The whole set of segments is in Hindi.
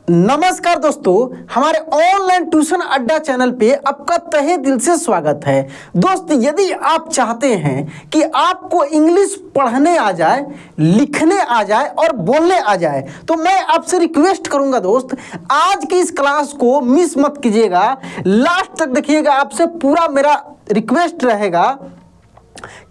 नमस्कार दोस्तों, हमारे ऑनलाइन ट्यूशन अड्डा चैनल पे आपका तहे दिल से स्वागत है। दोस्त, यदि आप चाहते हैं कि आपको इंग्लिश पढ़ने आ जाए, लिखने आ जाए और बोलने आ जाए, तो मैं आपसे रिक्वेस्ट करूंगा दोस्त, आज की इस क्लास को मिस मत कीजिएगा, लास्ट तक देखिएगा। आपसे पूरा मेरा रिक्वेस्ट रहेगा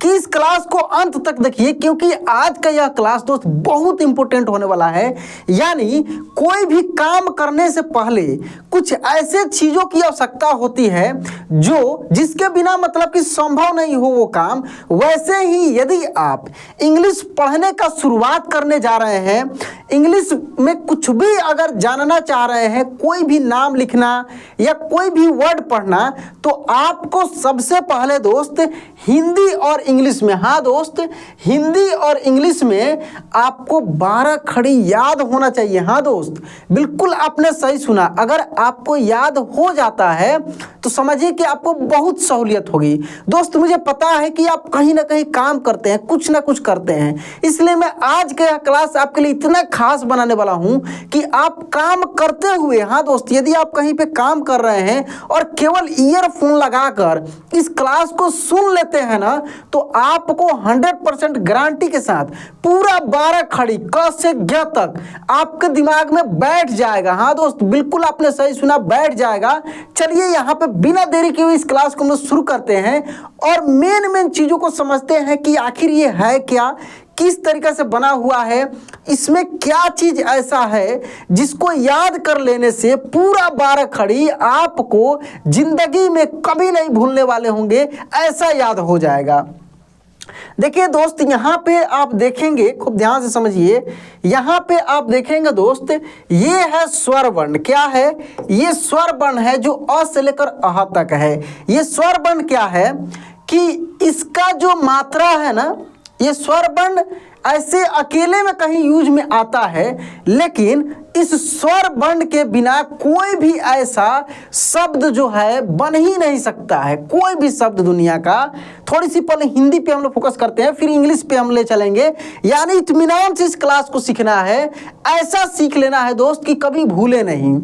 कि इस क्लास को अंत तक देखिए, क्योंकि आज का यह क्लास दोस्त बहुत इंपॉर्टेंट होने वाला है। यानी कोई भी काम करने से पहले कुछ ऐसे चीजों की आवश्यकता होती है जो जिसके बिना मतलब कि संभव नहीं हो वो काम। वैसे ही यदि आप इंग्लिश पढ़ने का शुरुआत करने जा रहे हैं, इंग्लिश में कुछ भी अगर जानना चाह रहे हैं, कोई भी नाम लिखना या कोई भी वर्ड पढ़ना, तो आपको सबसे पहले दोस्त हिंदी और इंग्लिश में, हाँ दोस्त, हिंदी और इंग्लिश में आपको 12 खड़ी याद होना चाहिए। हाँ दोस्त, बिल्कुल आपने सही सुना। अगर आपको याद हो जाता है तो समझिए कि आपको बहुत सहूलियत होगी। दोस्त, मुझे पता है कि आप कहीं ना कहीं काम करते हैं, कुछ ना कुछ करते हैं, इसलिए मैं आज का यह क्लास आपके लिए इतना खास बनाने वाला हूं कि आप काम करते हुए, हाँ दोस्त, यदि आप कहीं पे काम कर रहे हैं और केवल ईयरफोन लगाकर इस क्लास को सुन लेते हैं ना, तो आपको 100% गारंटी के साथ पूरा 12 खड़ी क से ग तक आपके दिमाग में बैठ जाएगा। हाँ दोस्त, बिल्कुल आपने सही सुना, बैठ जाएगा। चलिए यहाँ पे बिना देरी के हुए इस क्लास को हम लोग शुरू करते हैं और मेन चीजों को समझते हैं कि आखिर ये है क्या, किस तरीके से बना हुआ है, इसमें क्या चीज ऐसा है जिसको याद कर लेने से पूरा 12 खड़ी आपको जिंदगी में कभी नहीं भूलने वाले होंगे, ऐसा याद हो जाएगा। देखिए दोस्त, यहाँ पे आप देखेंगे, खूब ध्यान से समझिए, यहाँ पे आप देखेंगे दोस्त, ये है स्वर वर्ण। क्या है? ये स्वर वर्ण है जो अ से लेकर अह तक है। ये स्वर वर्ण क्या है कि इसका जो मात्रा है ना, ये स्वर वर्ण ऐसे अकेले में कहीं यूज में आता है, लेकिन इस स्वर वर्ण के बिना कोई भी ऐसा शब्द जो है बन ही नहीं सकता है। कोई भी शब्द दुनिया का। थोड़ी सी पहले हिंदी पे हम लोग फोकस करते हैं, फिर इंग्लिश पे हम ले चलेंगे। यानी इत्मीनान से इस क्लास को सीखना है, ऐसा सीख लेना है दोस्त कि कभी भूले नहीं।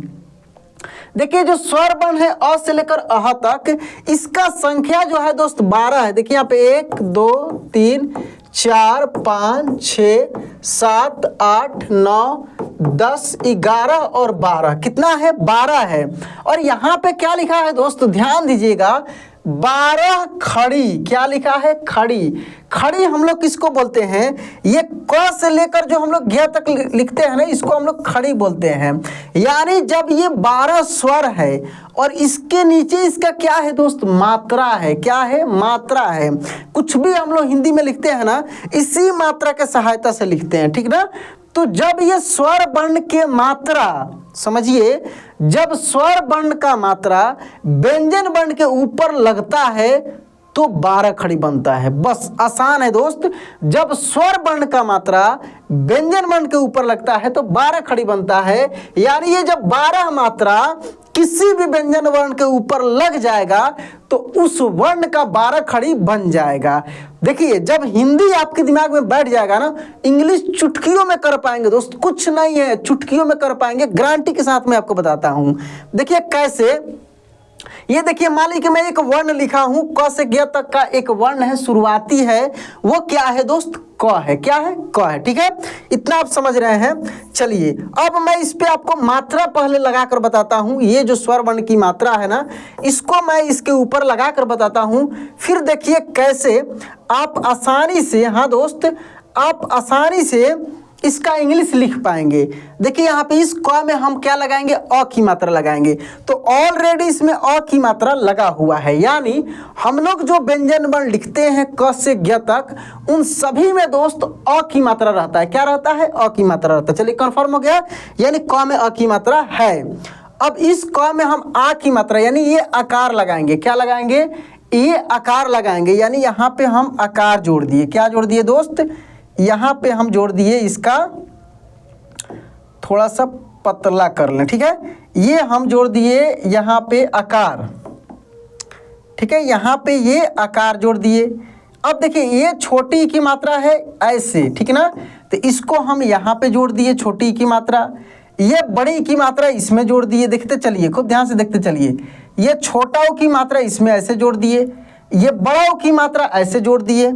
देखिए, जो स्वर वर्ण है अ से लेकर अह तक, इसका संख्या जो है दोस्त 12 है। देखिए यहाँ पे 1 2 3 4 5 6 7 8 9 10 11 और 12। कितना है? 12 है। और यहाँ पे क्या लिखा है दोस्त, ध्यान दीजिएगा, 12 खड़ी। क्या लिखा है? खड़ी। खड़ी हम लोग किसको बोलते हैं? ये क से लेकर जो हम लोग ज्ञ तक लिखते हैं ना, इसको हम लोग खड़ी बोलते हैं। यानी जब ये 12 स्वर है और इसके नीचे इसका क्या है दोस्त? मात्रा है। क्या है? मात्रा है। कुछ भी हम लोग हिंदी में लिखते हैं ना, इसी मात्रा के सहायता से लिखते हैं, ठीक ना। तो जब ये स्वर वर्ण के मात्रा, समझिए, जब स्वर वर्ण का मात्रा व्यंजन वर्ण के ऊपर लगता है तो 12 खड़ी बनता है। बस आसान है दोस्त, जब स्वर वर्ण का मात्रा व्यंजन वर्ण के ऊपर लगता है तो 12 खड़ी बनता है। यानी ये जब 12 मात्रा किसी भी व्यंजन वर्ण के ऊपर लग जाएगा तो उस वर्ण का 12 खड़ी बन जाएगा। देखिए, जब हिंदी आपके दिमाग में बैठ जाएगा ना, इंग्लिश चुटकियों में कर पाएंगे दोस्त। कुछ नहीं है, चुटकियों में कर पाएंगे, गारंटी के साथ मैं आपको बताता हूं। देखिए कैसे, ये देखिए, मान लीजिए कि मैं एक वर्ण लिखा हूं, क से ज्ञ तक का एक वर्ण है, शुरुआती है, वो क्या है दोस्त? क है। क्या है? क है, ठीक है। इतना आप समझ रहे हैं। चलिए, अब मैं इस पे आपको मात्रा पहले लगाकर बताता हूं। ये जो स्वर वर्ण की मात्रा है ना, इसको मैं इसके ऊपर लगाकर बताता हूं। फिर देखिए कैसे आप आसानी से, हाँ दोस्त, आप आसानी से इसका इंग्लिश लिख पाएंगे। देखिए यहाँ पे इस क में हम क्या लगाएंगे? अ की मात्रा लगाएंगे। तो ऑलरेडी इसमें अ की मात्रा लगा हुआ है। यानी हम लोग जो व्यंजन वर्ण लिखते हैं क से ज्ञ तक, उन सभी में दोस्त अ की मात्रा रहता है। क्या रहता है? अ की मात्रा रहता है। चलिए, कंफर्म हो गया, यानी क में अ की मात्रा है। अब इस क में हम आ की मात्रा, यानी ये आकार लगाएंगे। क्या लगाएंगे? ये आकार लगाएंगे। यानी यहाँ पे हम आकार जोड़ दिए। क्या जोड़ दिए दोस्त? यहाँ पे हम जोड़ दिए, इसका थोड़ा सा पतला कर लें, ठीक है। ये हम जोड़ दिए यहाँ पे आकार, ठीक है, यहाँ पे ये आकार जोड़ दिए। अब देखिए, ये छोटी की मात्रा है ऐसे, ठीक है ना, तो इसको हम यहाँ पे जोड़ दिए, छोटी की मात्रा। ये बड़ी की मात्रा इसमें जोड़ दिए, देखते चलिए, खूब ध्यान से देखते चलिए। ये छोटा ओ की मात्रा इसमें ऐसे जोड़ दिए, ये बड़ा ओ की मात्रा ऐसे जोड़ दिए।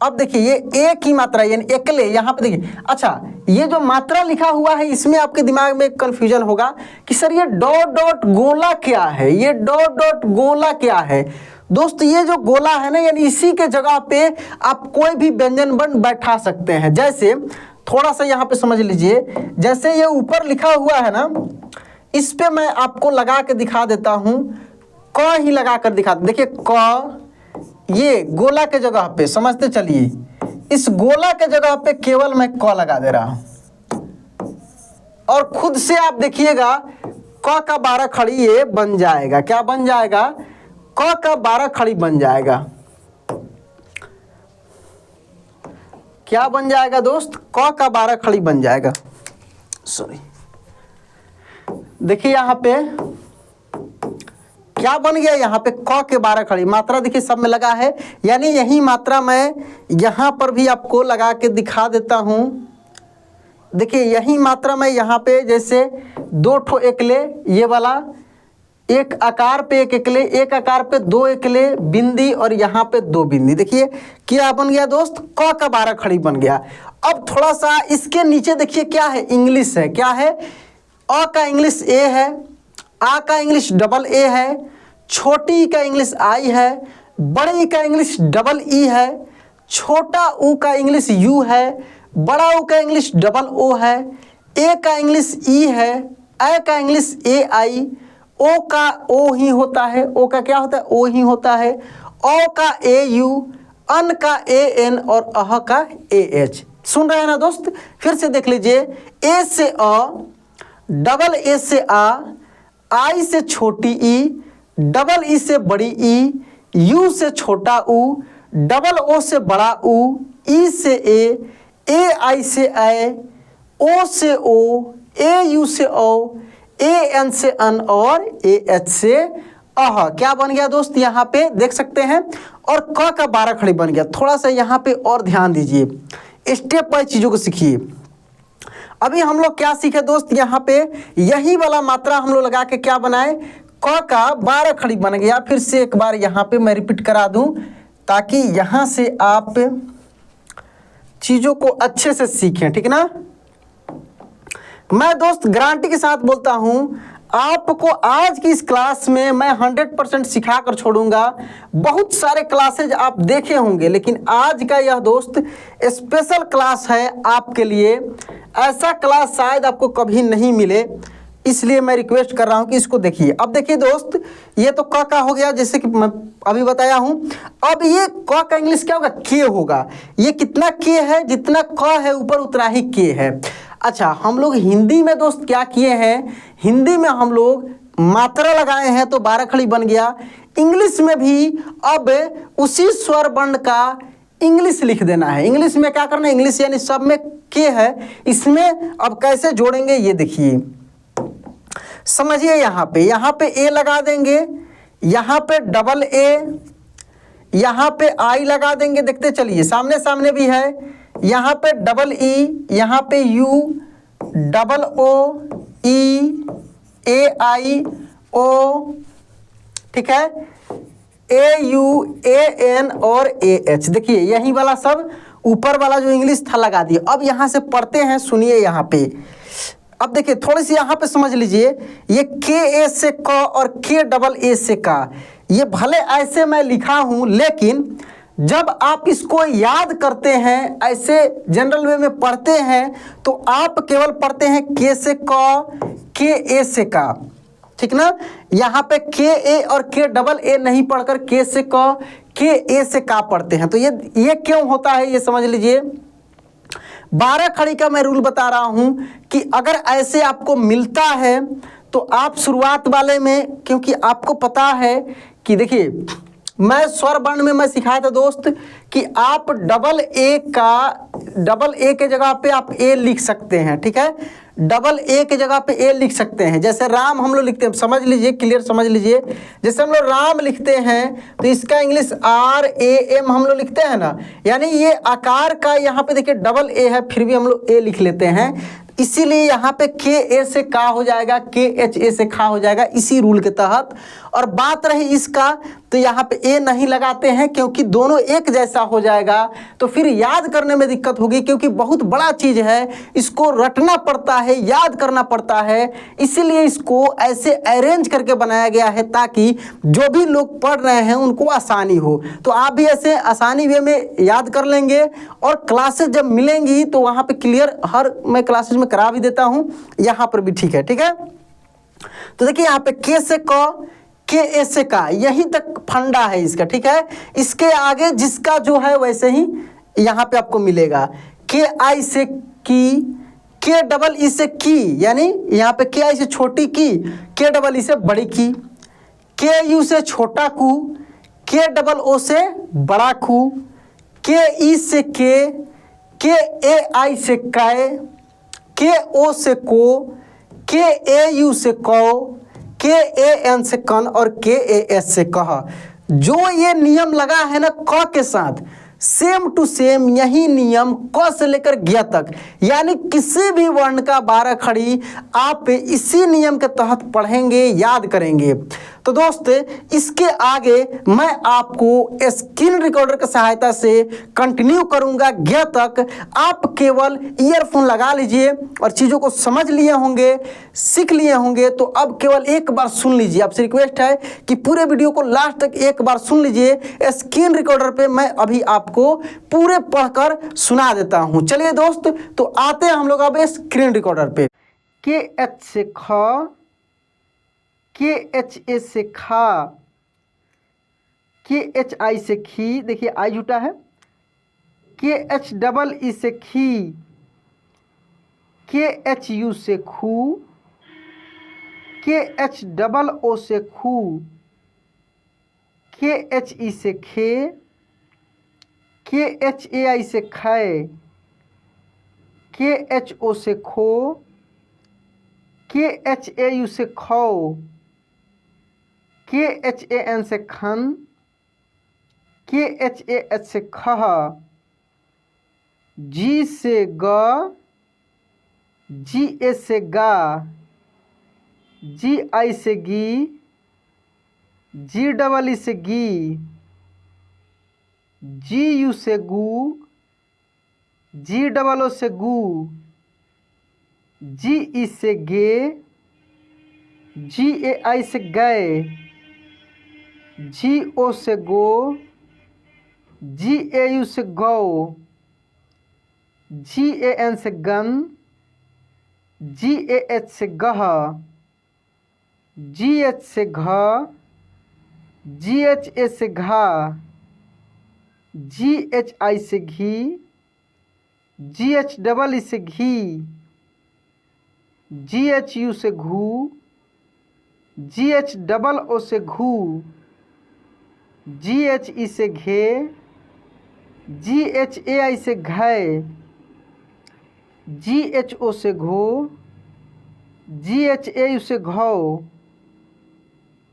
अब देखिए ये ए की मात्रा यानी एकले, यहाँ पे देखिए। अच्छा, ये जो मात्रा लिखा हुआ है इसमें आपके दिमाग में कंफ्यूजन होगा कि सर ये डॉट डॉट गोला क्या है, ये डॉट डॉट गोला क्या है। दोस्त ये जो गोला है ना, यानी इसी के जगह पे आप कोई भी व्यंजन वर्ण बैठा सकते हैं। जैसे थोड़ा सा यहाँ पे समझ लीजिए, जैसे ये ऊपर लिखा हुआ है ना, इस पे मैं आपको लगा के दिखा देता हूँ, क ही लगा कर दिखा। देखिए क, ये गोला के जगह पे समझते चलिए, इस गोला के जगह पे केवल मैं क लगा दे रहा हूं और खुद से आप देखिएगा क का 12 खड़ी ये बन जाएगा। क्या बन जाएगा? क का 12 खड़ी बन जाएगा। क्या बन जाएगा दोस्त? क का 12 खड़ी बन जाएगा। सॉरी, देखिए यहाँ पे क्या बन गया, यहाँ पे क के 12 खड़ी। मात्रा देखिए सब में लगा है, यानी यही मात्रा मैं यहाँ पर भी आपको लगा के दिखा देता हूँ। देखिए यही मात्रा मैं यहाँ पे, जैसे 2 ठो एकले, ये वाला एक आकार पे एक एकले, एक आकार पे 2 एकले बिंदी और यहाँ पे 2 बिंदी। देखिए क्या बन गया दोस्त? क का 12 खड़ी बन गया। अब थोड़ा सा इसके नीचे देखिए क्या है, इंग्लिश है। क्या है? अ का इंग्लिश ए है, आ का इंग्लिश डबल ए है, छोटी ई का इंग्लिश आई है, बड़े ई का इंग्लिश डबल ई है, छोटा ऊ का इंग्लिश यू है, बड़ा ऊ का इंग्लिश डबल ओ है, ए का इंग्लिश ई है, ए का इंग्लिश ए आई, ओ का ओ ही होता है, ओ का क्या होता है? ओ ही होता है, ओ का ए यू, अन का ए एन और अह का ए एच। सुन रहे हैं ना दोस्त? फिर से देख लीजिए, ए से अ, डबल ए से आ, आई से छोटी ई, डबल ई से बड़ी ई, यू से छोटा ऊ, डबल ओ से बड़ा ऊ, ई से ए आई से ए, ओ से ओ, ए यू से ओ, ए एन से अन और ए एच से अह। क्या बन गया दोस्त? यहाँ पे देख सकते हैं। और क का 12 खड़ी बन गया। थोड़ा सा यहाँ पे और ध्यान दीजिए, स्टेप बाय चीज़ों को सीखिए। अभी हम लोग क्या सीखे दोस्त? यहाँ पे यही वाला मात्रा हम लोग लगा के क्या बनाए, क का 12 खड़ी बन गया। फिर से एक बार यहाँ पे मैं रिपीट करा दूं ताकि यहाँ से आप चीज़ों को अच्छे से सीखें, ठीक ना। मैं दोस्त गारंटी के साथ बोलता हूँ, आपको आज की इस क्लास में मैं 100% सिखा कर छोड़ूंगा। बहुत सारे क्लासेज आप देखे होंगे, लेकिन आज का यह दोस्त स्पेशल क्लास है आपके लिए। ऐसा क्लास शायद आपको कभी नहीं मिले, इसलिए मैं रिक्वेस्ट कर रहा हूं कि इसको देखिए। अब देखिए दोस्त, ये तो क का हो गया, जैसे कि मैं अभी बताया हूं। अब ये क का इंग्लिश क्या होगा? के होगा। ये कितना के है? जितना क है ऊपर उतना ही के है। अच्छा, हम लोग हिंदी में दोस्त क्या किए हैं? हिंदी में हम लोग मात्रा लगाए हैं तो 12 खड़ी बन गया। इंग्लिश में भी अब उसी स्वर वर्ण का इंग्लिश लिख देना है। इंग्लिश में क्या करना है? इंग्लिश यानी सब में के है, इसमें अब कैसे जोड़ेंगे ये देखिए, समझिए। यहाँ पे ए लगा देंगे, यहाँ पे डबल ए, यहाँ पे आई लगा देंगे। देखते चलिए, सामने सामने भी है। यहाँ पे डबल ई, यहाँ पे यू, डबल ओ, ई, ए आई ओ, ठीक है, ए यू, ए एन और ए एच। देखिए यही वाला सब ऊपर वाला जो इंग्लिश था लगा दिया। अब यहाँ से पढ़ते हैं, सुनिए यहाँ पे। अब देखिए थोड़ी सी यहाँ पे समझ लीजिए, ये के ए से क और के डबल ए से का, ये भले ऐसे मैं लिखा हूँ, लेकिन जब आप इसको याद करते हैं, ऐसे जनरल वे में पढ़ते हैं, तो आप केवल पढ़ते हैं के से क, के ए से का, ठीक ना। यहाँ पे के ए और के डबल ए नहीं पढ़कर के से क, के ए से का पढ़ते हैं। तो ये क्यों होता है ये समझ लीजिए। 12 खड़ी का मैं रूल बता रहा हूं कि अगर ऐसे आपको मिलता है तो आप शुरुआत वाले में, क्योंकि आपको पता है कि देखिए मैं स्वर वर्ण में मैं सिखाया था दोस्त कि आप डबल ए के जगह पे आप ए लिख सकते हैं, ठीक है। डबल ए के जगह पे ए लिख सकते हैं। जैसे राम हम लोग लिखते हैं, समझ लीजिए, क्लियर समझ लीजिए। जैसे हम लोग राम लिखते हैं तो इसका इंग्लिश RAM हम लोग लिखते हैं ना, यानी ये आकार का यहाँ पे देखिए डबल ए है, फिर भी हम लोग ए लिख लेते हैं। इसीलिए यहाँ पे के ए से का हो जाएगा, के एच ए से खा हो जाएगा इसी रूल के तहत। और बात रही इसका, तो यहाँ पे ए नहीं लगाते हैं क्योंकि दोनों एक जैसा हो जाएगा, तो फिर याद करने में दिक्कत होगी क्योंकि बहुत बड़ा चीज़ है, इसको रटना पड़ता है, याद करना पड़ता है। इसीलिए इसको ऐसे अरेंज करके बनाया गया है ताकि जो भी लोग पढ़ रहे हैं उनको आसानी हो। तो आप भी ऐसे आसानी वे में याद कर लेंगे और क्लासेस जब मिलेंगी तो वहाँ पे क्लियर हर मैं क्लासेस में करा भी देता हूँ, यहाँ पर भी ठीक है, ठीक है। तो देखिए यहाँ पे के से क, के ए से का, यहीं तक फंडा है इसका, ठीक है। इसके आगे जिसका जो है वैसे ही यहाँ पे आपको मिलेगा। के आई से की, के डबल ई से की, यानी यहाँ पे के आई से छोटी की, के डबल ई से बड़ी की, के यू से छोटा कू, के डबल ओ से बड़ा कू, के ई से के ए आई से कै, के ओ से को, के ए यू से कौ, के ए एन से कन और के ए एस से कह। जो ये नियम लगा है ना क के साथ, सेम टू सेम यही नियम क से लेकर ग तक, यानी किसी भी वर्ण का 12 खड़ी आप इसी नियम के तहत पढ़ेंगे, याद करेंगे। तो दोस्त इसके आगे मैं आपको स्क्रीन रिकॉर्डर की सहायता से कंटिन्यू करूंगा ग तक। आप केवल ईयरफोन लगा लीजिए और चीज़ों को समझ लिए होंगे, सीख लिए होंगे, तो अब केवल एक बार सुन लीजिए। आपसे रिक्वेस्ट है कि पूरे वीडियो को लास्ट तक एक बार सुन लीजिए। स्क्रीन रिकॉर्डर पे मैं अभी आपको पूरे पढ़कर सुना देता हूं। चलिए दोस्त, तो आते हैं हम लोग अब स्क्रीन रिकॉर्डर पे। के एच से ख, के एच ए से खा, के एच आई से खी, देखिए आई जुटा है, के एच डबल ई से खी, के एच यू से खू, के एच डबल ओ से खू, के एच ई से खे, के एच ए आई से खे, के एच ओ से खो, के एच ए यू से खो, के एच ए एन से खन, के एच ए एच से खह, जी से ग, जी ए से गा, जी आई से गी, जी डबल ई से गी, जी यू से गू, जी डबल ओ से गू, जी ई से गे, जी ए आई से गए, जी ओ से गो, जी ए यू से गौ, जी ए एन से गन, जी ए एच से गह, जी एच से घ, जी एच ए से घा, जी एच आई से घी, जी एच डबल ई से घी, जी एच यू से घू, जी एच डबल ओ से घू, जी एच ई से घे, जी एच ए आई से घय, जी एच ओ से घो, जी एच ए यू से घौ,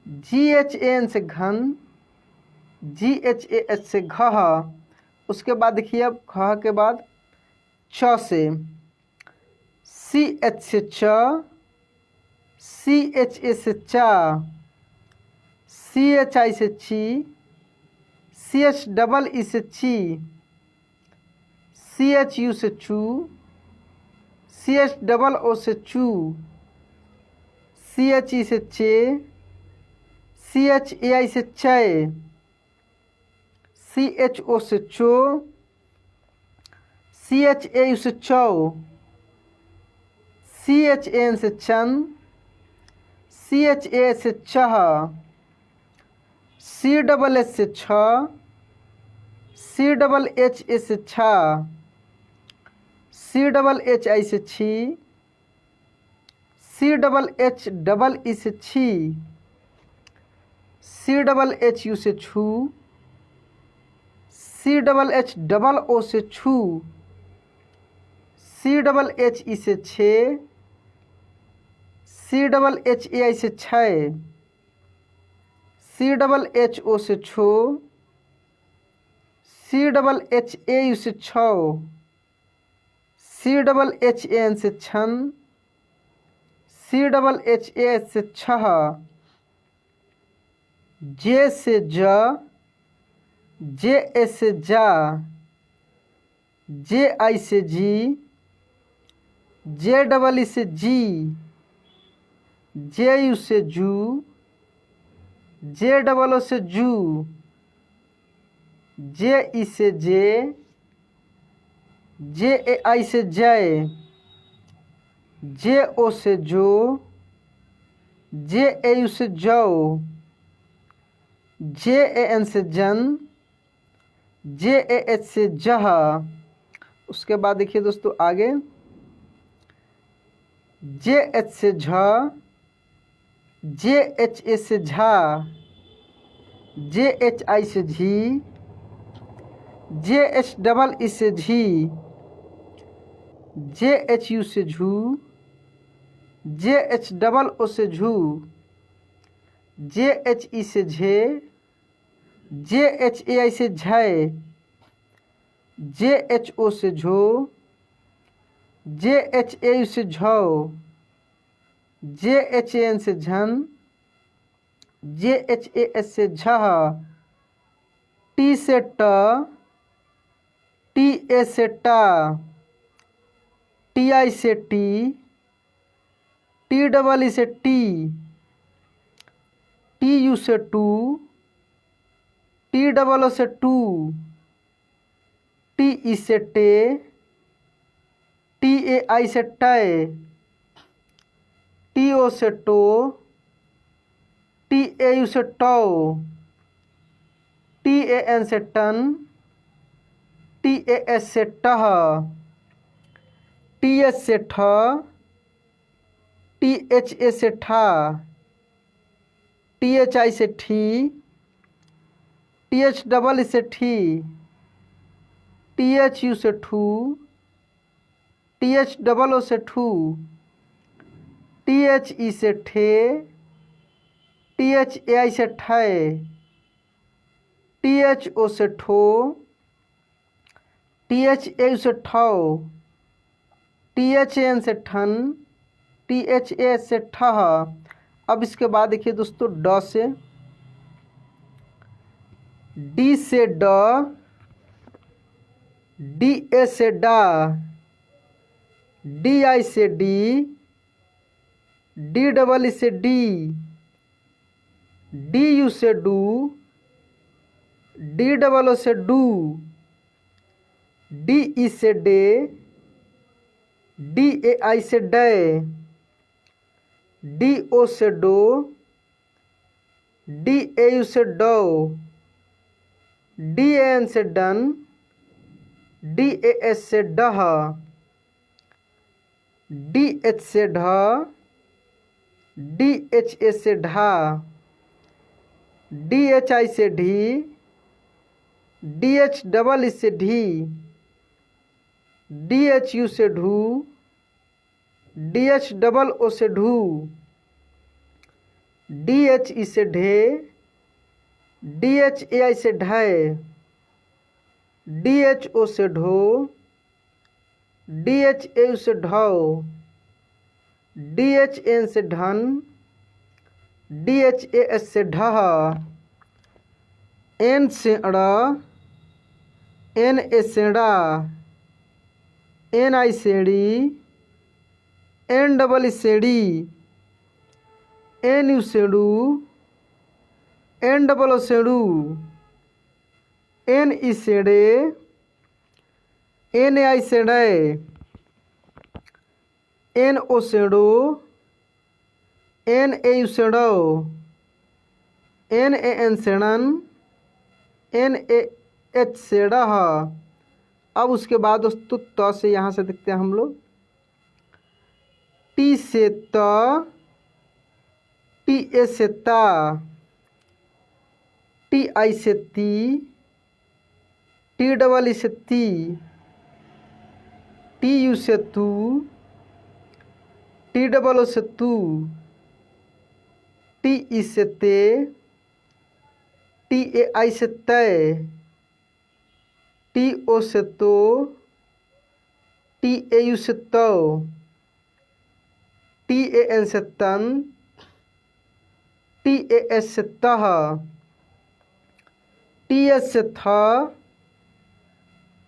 जी एच ए एन से घन, जी एच ए एच से घह। उसके बाद देखिए अब खह के बाद च से, सी एच से च, सी एच ए से चा, सी एच आई से ची, सी एच डबल ई से ची, सी एच यू से चू, सी एच डबल ओ से चू, सी एच ई से चे, सी एच ए आई से चय, सी एच ओ से चो, सी एच ए यू से चौ, सी एच ए एन से चन, सी एच ए से चह, सी डबल एच से छ, सी डबल एच ए से छा, सी डबल एच आई से छी, C double H double E से छी, सी डबल एच यू से छू, C double H double O से छू, सी डबल एच ई से छे, सी डबल एच ए आई से छय, सी डबल एच ओ से छो, C double H A U से छौ, CHHAN से छन, CHHAS से छह, J से ज, JA से जा, JI से जी, JEE से जी, JU से जू, JOO से जू, JE से जे, JAI से जय, JO से जो, JAU से जौ, JAN से जन, JAH से जह। उसके बाद देखिए दोस्तों आगे JH से झ, JHA से झा, JHI से झी, JHEE से झी, JHU से झू, JHOO से झू, JHE से झे, JHAI से झय, JHO से झो, JHAU से झौ, JHAN से झन, JHAS से झह, T से ट, TA से टा, TI से टी, TEE से टी, TU से टू, TOO से टू, TE से टे, TAI से टय, TO से टो, TAU से टौ, TAN से टन, TAS से टह, TH से ठ, THA से ठा, THI से ठी, THEE से ठी, THU से ठू, THOO से ठू, THE से ठे, THAI से ठय, THO से ठो, THAU से ठौ, THAN से ठन, THAS से ठह। अब इसके बाद देखिए दोस्तों ड से, D से ड, DA से डा, DI से डी, DEE से डी, DU से डू, DOO से डू, DE से डे, DAI से डय, DO से डो, DAU से डो, DAN से डन, DAS से डह, DH से ढ, DHA से ढा, DHI से ढी, DHEE से ढी, DHU से ढू, DHOO से ढू, DHE से ढे, DHAI से ढय, DHO से ढो, DHAU से ढौ, DHN से ढन, DHAS से ढह, N से अड़, NA से ड़ा, NI से ड़ी, NEE से डी, NU से डू, NOO से डू, NE से डे, NAI से डय, NO से डो, NAU से डो, NAN से नन, NAH से डह। अब उसके बाद दोस्तों त से यहाँ से देखते हैं हम लोग, T से त, TA से ता, TI से ती, TEE से ती, TU से तू, TOO से तू, TE से ते, TAI से तय, TO से तो, टी ए यू से तो, टी ए एन से तन, टी ए एस से तह, टी एस से था,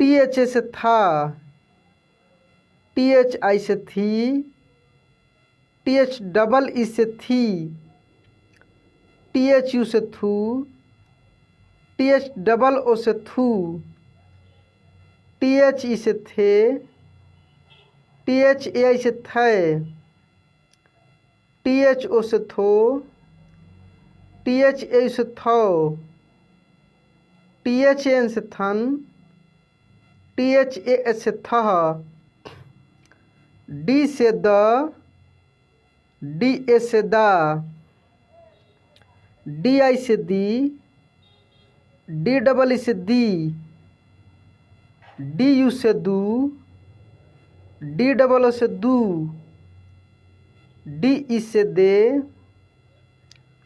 टी एच ए से था, टी एच आई से थी, टी एच डबल ई से थी, टी एच यू से थू, टी एच डबल ओ से थू, टी एच ई से थे, टी एच ए आई से थे, टी एच ओ से थो, टी एच ए से थो, टी एच एन से थन, टी एच ए एस से थह, डी से द, डी ए से दा, डी आई से दी, डी डबल ई से दी, डी यू से दू, डी डबल ओ से दू, डी ई से दे,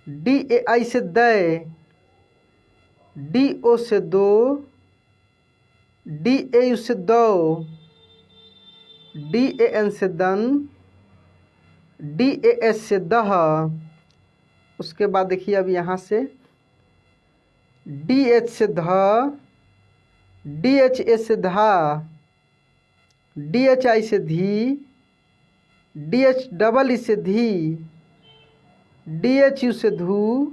डी ए आई से दे, डी ओ से दो, डी ए यू से दो, डी ए एन से दन, डी ए एस से दह। उसके बाद देखिए अब यहाँ से डी एच से ध, डी एच ए से धा, डी एच आई से धी, डी एच डबल ई से धी, डी एच यू से धू,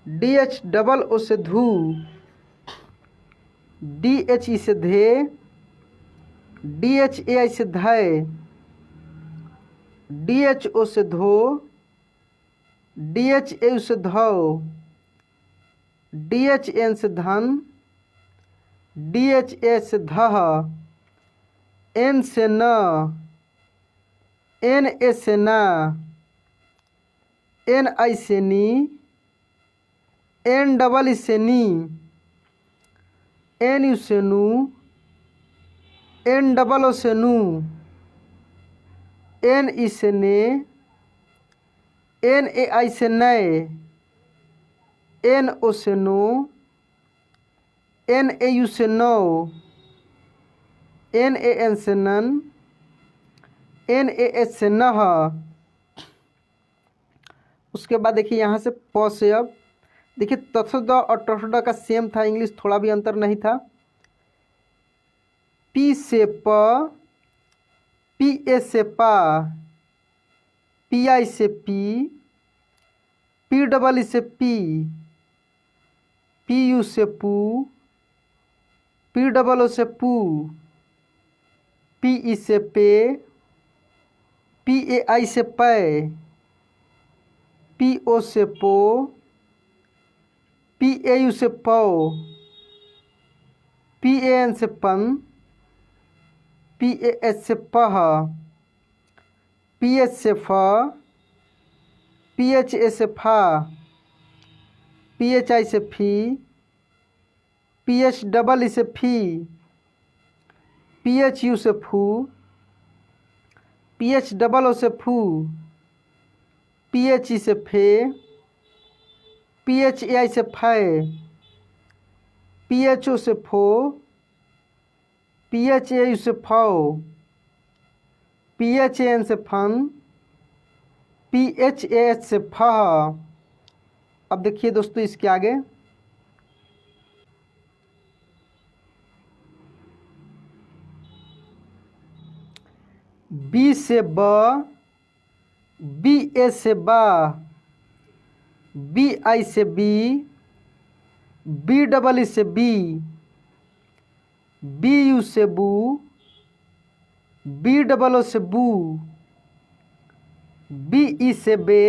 डी एच डबल ओ से धू, डी एच ई से धे, डी एच ए आई से धय, डी एच ओ से धो, डी एच ए यू से धो, डी एच एन से धन, डी एच ए से धह, एन से न, एन ए से ना, एन आई से नी, एन डबल ई से नी, एन यू से नू, एन डबल ओ से नू, एन ई से ने, एन ए आई से नए, एन ओ से नो, एन ए यू से नो, एन ए एन से नन, एन ए एच से नह। उसके बाद देखिए यहाँ से प से अब देखिए तत्सद और टसद का सेम था, इंग्लिश थोड़ा भी अंतर नहीं था। पी से प, पी ए से पा, पी आई से पी, पी डबल ई से पी, पी यू से पू, पी डबल ओ से पू, पी ई से पे, पी ए आई से पै, पी ओ से पो, पी ए यू से पौ, पी ए एन से पन, पी ए एच से पह, पी एच से फ, पी एच ए से फा, पी एच आई से फी, पी एच डबल ई से फी, पी एच यू से फू, पी एच डबल ओ से फू, पी एच ई से फे, पी एच ए आई से फै, पी एच ओ से फो, पी एच ए यू से फौ, पी एच ए एन से फन, पी एच ए एच से फह। अब देखिए दोस्तों इसके आगे बी से ब, बी ए से बा, बी आई से बी, बी डबल ई से बी, बी यू से बू, बी डबल ओ से बू, बी ई से बे,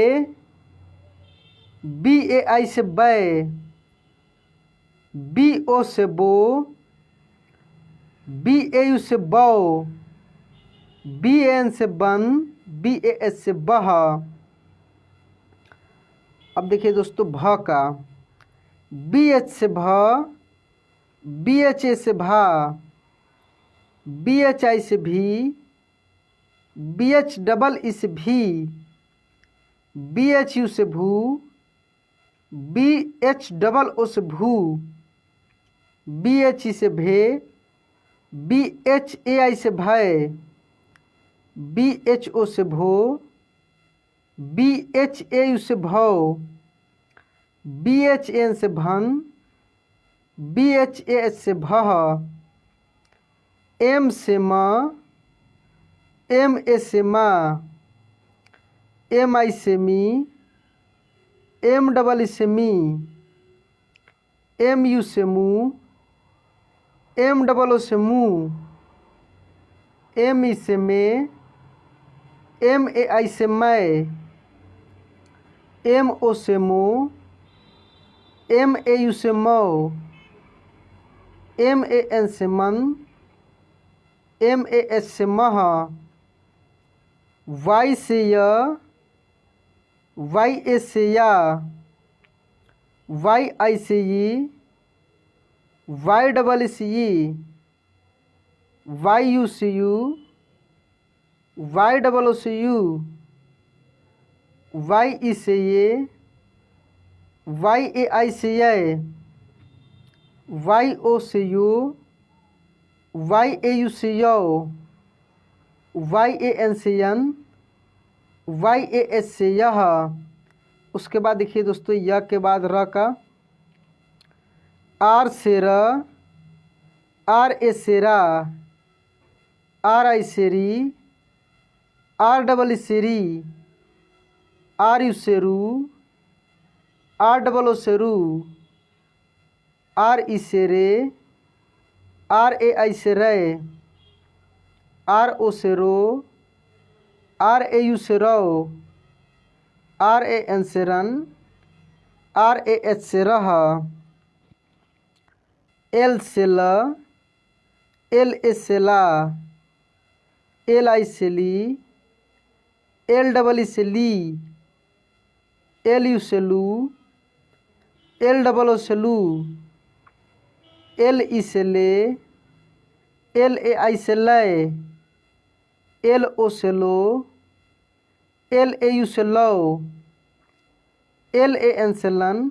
बी ए आई से बै, बी ओ से बो, बी ए यू से बौ, बी एन से बन, बी ए एस से बह। अब देखिए दोस्तों भ का बी एच से भ, बी एच ए से भा, बी एच आई से भी, बी एच डबल ई से भी, बी एच यू से भू, बी एच डबल ओ से भू, बी एच ई से भे, BHAI से भय, BHO से भो, BHAU से भव, BHN से भन, BHAH से भह, M से म, MA से माँ, MI से मी, MEE से मी, MU से मु, MOO से मु, ME से में, MAI से मैं, MO से मो, MAU से मौ, MAN से मन, MAS से मह, Y से य, YA से या, YI से ई, YEE से ई, YU से यू, YOO से यू, YE से ये, YAI से ये, YO से यो, YAU से यो, YAN से यन, YAS से यह। उसके बाद देखिए दोस्तों य के बाद र का, R से र, RA से रा, RI से री, REE से री, RU से रू, ROO से रू, RE से रे, RAI से रे, RO से रो, RAU से रो, RAN से रन, RAH से रह, L से ल, LA से ला, LI से ली, LEE से ली, LU से लू, LOO से लू, LE से ले, LAI से लय, LO से लो, LAU से लो, LAN से लन,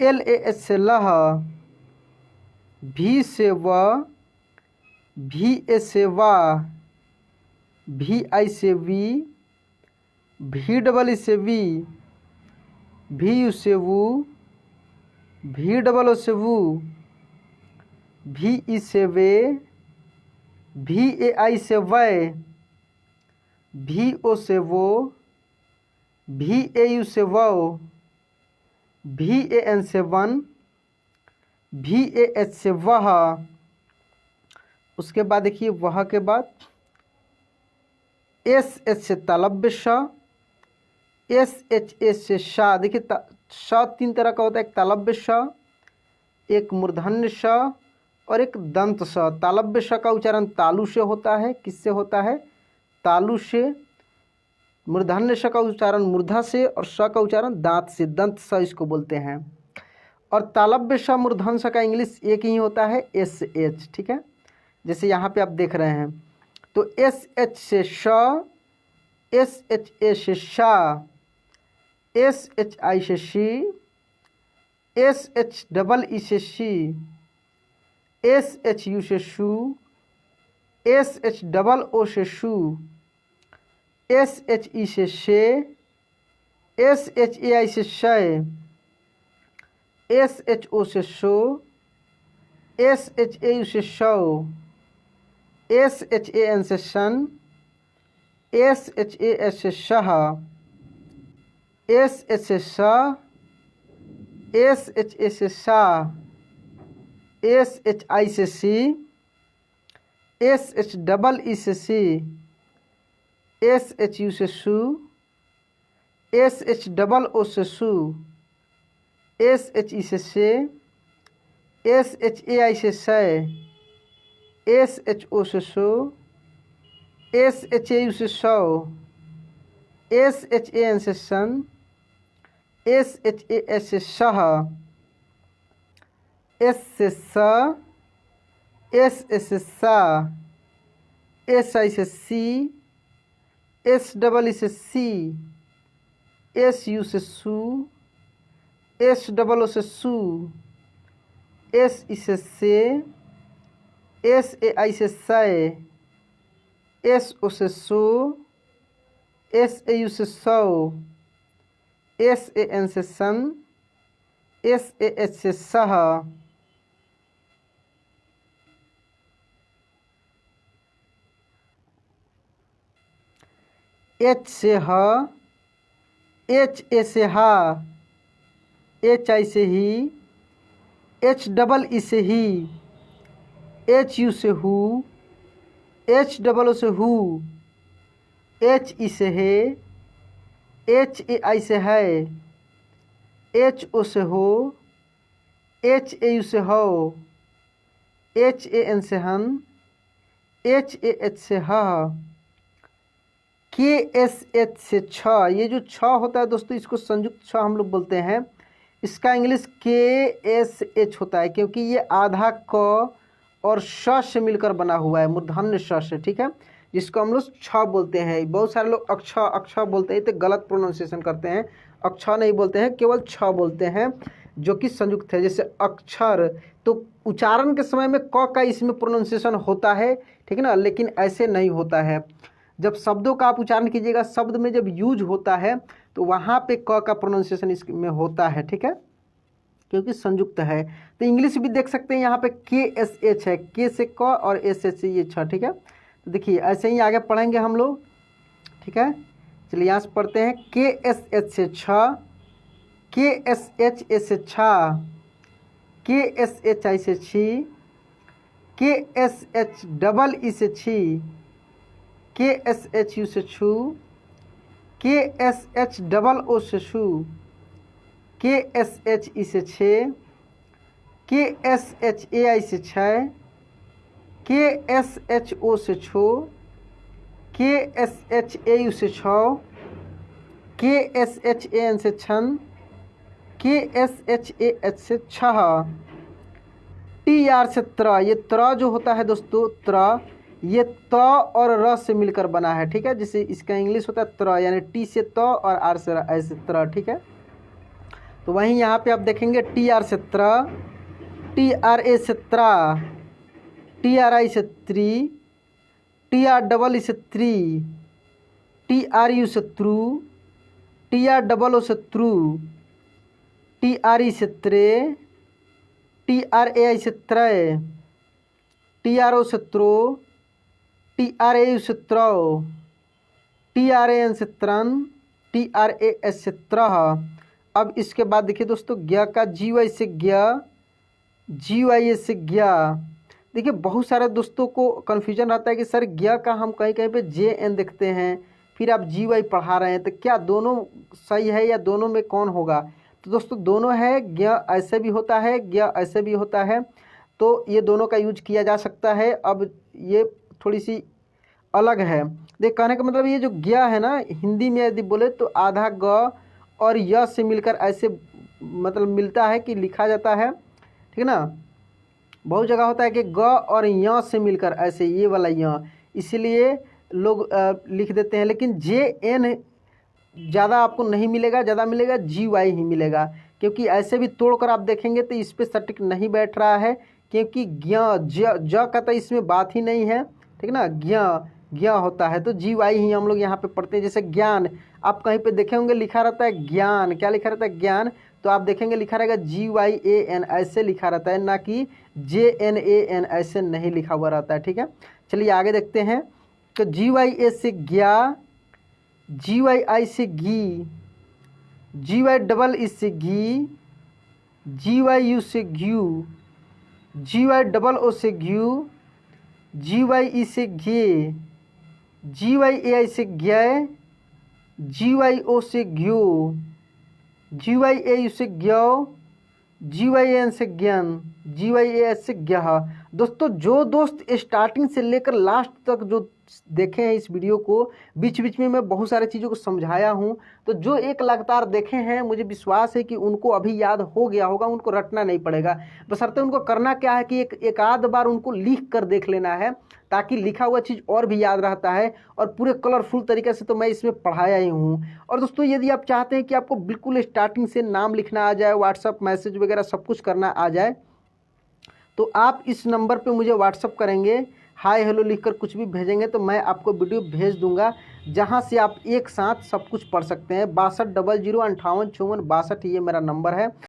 LAH से लह, V से व, VA से वा, VI से वी, VEE से वी, VU से वू, VOO से वू, VE से वे, VAI से वै, VO से वो, VAU से वो, VAN से वन, VAH से वह। उसके बाद देखिए वह के बाद SH से तालब्य श, SHA से शा। देखिए श तीन तरह का होता है, एक तालब्य श, एक मूर्धन्य श और एक दंत श। तालब्य श का उच्चारण तालु से होता है, किससे होता है? तालु से। मूर्धन्य श का उच्चारण मूर्धा से और श का उच्चारण दांत से, दंत स इसको बोलते हैं। और तालब्य श मूर्धन्य श का इंग्लिश एक ही होता है, SH। ठीक है, जैसे यहाँ पे आप देख रहे हैं तो SH से श, SHA से शा, SHI से शी, SHEE से शी, SHU से शू, SHOO से शू, SHE से शे, SHAI से शय, SHO से शो, SHAU से शौ, SHAN से शन, SHAS से शह, SH से श, SHA से शा, SHI से सी, SHEE से सी, SHU से शू, SHOO से शू, SHE से शे, SHAI से शय, SHO से शो, SHAU से शौ, SHAN से शन, SHAS से शह, S से स, SS से सा, SI से सी, SEE से सी, SU से सू, SOO से सू, SE से से, SAI से सय, SO से सो, SAU से सौ, SAN से सन, SAH से सह, H से ह, HA से हा, HI से ही, HEE से ही, HU से हु, HOO से हु, HE से है, HAI से है, HO से हो, HAU से हो, HAN से हन, HAH से हा, KSH से छ। ये जो छ होता है दोस्तों, इसको संयुक्त छ हम लोग बोलते हैं। इसका इंग्लिश KSH होता है, क्योंकि ये आधा क और श से मिलकर बना हुआ है, मूर्धन्य श से, ठीक है, जिसको हम लोग छ बोलते हैं। बहुत सारे लोग अक्ष अक्ष बोलते हैं, तो गलत प्रोनाउंसिएशन करते हैं, अक्ष नहीं बोलते हैं, केवल छ बोलते हैं, जो कि संयुक्त है। जैसे अक्षर, तो उच्चारण के समय में क का इसमें प्रोनाउंसिएशन होता है, ठीक है ना, लेकिन ऐसे नहीं होता है। जब शब्दों का आप उच्चारण कीजिएगा, शब्द में जब यूज होता है तो वहाँ पे क का प्रोनाउंसिएशन इसमें होता है, ठीक है, क्योंकि संयुक्त है। तो इंग्लिश भी देख सकते हैं, यहाँ पे KSH है, के से क और SH से ये छ, ठीक है। तो देखिए ऐसे ही आगे पढ़ेंगे हम लोग, ठीक है। चलिए यहाँ से पढ़ते हैं। KSH से छ, KSHA से छा, KSHI से छी, KSHEE से छी, KSHU से छू, KSHOO से छू, KSHE से छे, KSHAI से छै, KSHO से छो, KSHAU से छौ, KSHAN से छन, KSHAH से छह, TR से त्र। ये त्र जो होता है दोस्तों, त्र, ये त और र से मिलकर बना है, ठीक है। जैसे इसका इंग्लिश होता है त्र, यानी टी से त और आर से ऐसे त्र, ठीक है। तो वहीं यहाँ पे आप देखेंगे TR से त्र, TRA से त्रा, TRI से त्री, TREE से त्री, TRU से त्रु, TROO से त्रु, TRE से त्रे, TRAI से त्रय, TRO से त्रो, TRAU से त्रौ, TRAN से त्रन, TRAS से त्रह। अब इसके बाद देखिए दोस्तों, ज्ञ का GY से ज्ञ, GYA से ज्ञ। देखिए बहुत सारे दोस्तों को कन्फ्यूजन रहता है कि सर ज्ञ का हम कहीं कहीं पे JN देखते हैं, फिर आप GY पढ़ा रहे हैं, तो क्या दोनों सही है या दोनों में कौन होगा? तो दोस्तों दोनों है, ज्ञ ऐसे भी होता है, ज्ञ ऐसे भी होता है, तो ये दोनों का यूज किया जा सकता है। अब ये थोड़ी सी अलग है। देख कहने का मतलब, ये जो ज्ञ है ना, हिंदी में यदि बोले तो आधा ग और य से मिलकर ऐसे मतलब मिलता है कि लिखा जाता है, ठीक है ना। बहुत जगह होता है कि ग और य से मिलकर ऐसे ये वाला य, इसीलिए लोग लिख देते हैं। लेकिन JN ज़्यादा आपको नहीं मिलेगा, ज़्यादा मिलेगा GY ही मिलेगा, क्योंकि ऐसे भी तोड़कर आप देखेंगे तो इस पर सटीक नहीं बैठ रहा है, क्योंकि ज का तो इसमें बात ही नहीं है, ठीक है ना। ज्ञ होता है, तो GY ही हम लोग यहाँ पे पढ़ते हैं। जैसे ज्ञान, आप कहीं पे देखे होंगे लिखा रहता है ज्ञान, क्या लिखा रहता है ज्ञान, तो आप देखेंगे लिखा रहेगा GYAN ऐसे लिखा रहता है, ना कि JNAN ऐसे नहीं लिखा हुआ रहता है, ठीक है। चलिए आगे देखते हैं। तो GYA से ज्ञा, GYI से घी, GYEE से घी, GYU से घ्यू, GYOO से घ्यू, GYE से घे, GYAI से ज्ञय, GYO से घ्यो, GYAU से ज्ञो, GYAN से ज्ञान, GYAS से ज्ञः। दोस्तों जो दोस्त स्टार्टिंग से लेकर लास्ट तक जो देखे हैं इस वीडियो को, बीच बीच में मैं बहुत सारे चीज़ों को समझाया हूं, तो जो एक लगातार देखे हैं, मुझे विश्वास है कि उनको अभी याद हो गया होगा, उनको रटना नहीं पड़ेगा। बशर्ते उनको करना क्या है कि एक आध बार उनको लिख कर देख लेना है, ताकि लिखा हुआ चीज़ और भी याद रहता है, और पूरे कलरफुल तरीके से तो मैं इसमें पढ़ाया ही हूँ। और दोस्तों यदि आप चाहते हैं कि आपको बिल्कुल स्टार्टिंग से नाम लिखना आ जाए, व्हाट्सअप मैसेज वगैरह सब कुछ करना आ जाए, तो आप इस नंबर पे मुझे व्हाट्सअप करेंगे, हाय हेलो लिखकर कुछ भी भेजेंगे तो मैं आपको वीडियो भेज दूंगा, जहां से आप एक साथ सब कुछ पढ़ सकते हैं। 6200 58 54 62 ये मेरा नंबर है।